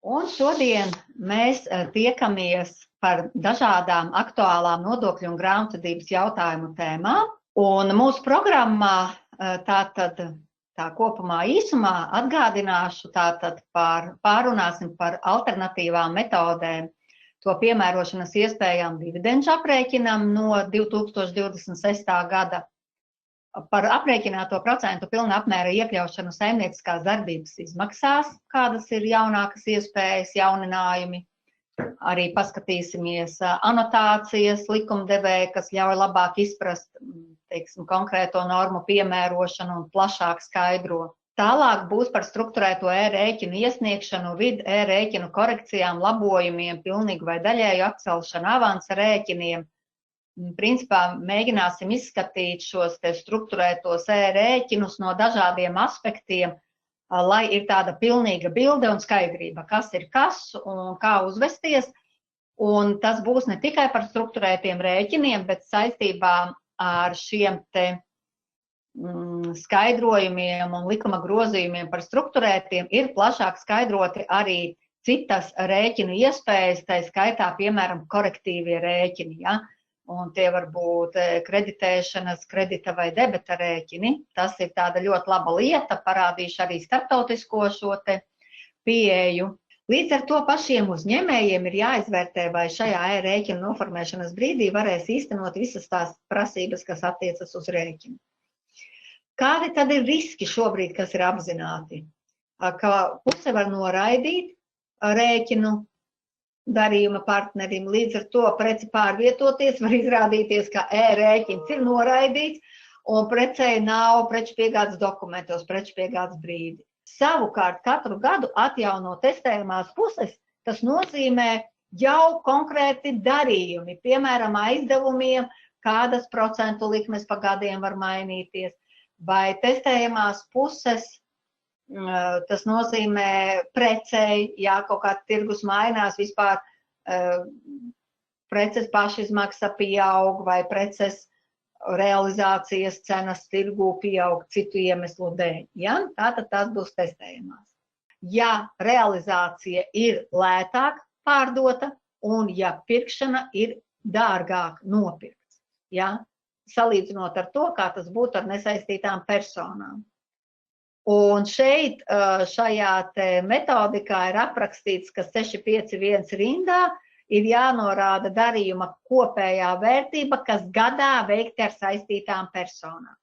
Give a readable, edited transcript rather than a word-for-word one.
Un šodien mēs tiekamies par dažādām aktuālām nodokļu un grāmatvedības jautājumu tēmām. Un mūsu programmā tā kopumā īsumā atgādināšu pārunāsim par alternatīvām metodēm, to piemērošanas iespējām dividendžu aprēķinam no 2026. gada, par aprēķināto procentu pilna apmēra iekļaušanu saimnieciskās darbības izmaksās, kādas ir jaunākas iespējas, jauninājumi. Arī paskatīsimies anotācijas likumdevēja, kas ļauj labāk izprast, konkrēto normu piemērošanu un plašāk skaidro. Tālāk būs par strukturēto e-rēķinu iesniegšanu, vidu e-rēķinu korekcijām, labojumiem, pilnīgu vai daļēju atcelšanu, avansa rēķiniem. Principā mēģināsim izskatīt šos strukturētos e-rēķinus no dažādiem aspektiem, lai ir tāda pilnīga bilde un skaidrība, kas ir kas un kā uzvesties. Un tas būs ne tikai par strukturētiem rēķiniem, bet saistībā ar šiem skaidrojumiem un likuma grozījumiem par strukturētiem ir plašāk skaidroti arī citas rēķinu iespējas, tā skaitā, piemēram, korektīvie rēķini, ja? Un tie var būt kreditēšanas, kredita vai debeta rēķini. Tas ir tāda ļoti laba lieta, parādīšu arī starptautisko šo pieeju. Līdz ar to pašiem uzņēmējiem ir jāizvērtē, vai šajā e-rēķinu noformēšanas brīdī varēs īstenot visas tās prasības, kas attiecas uz rēķinu. Kādi tad ir riski šobrīd, kas ir apzināti? Ka puse var noraidīt rēķinu darījuma partnerim, līdz ar to preci pārvietoties, var izrādīties, ka e-rēķins ir noraidīts un precei nav preču piegādes dokumentos, preču piegādes brīdi. Savukārt katru gadu atjauno testējumās puses, tas nozīmē jau konkrēti darījumi, piemēram, aizdevumiem, kādas procentu likmes pa gadiem var mainīties, vai testējumās puses. Tas nozīmē precei, ja kaut kā tirgus mainās, vispār preces pašizmaksa pieaug vai preces realizācijas cenas tirgū pieaug citu iemeslu dēļ. Ja? Tātad tas būs testējumās. Ja realizācija ir lētāk pārdota un ja pirkšana ir dārgāk nopirkts, ja? Salīdzinot ar to, kā tas būtu ar nesaistītām personām. Un šeit, šajā metodikā ir aprakstīts, ka 651 rindā ir jānorāda darījuma kopējā vērtība, kas gadā veikti ar saistītām personām.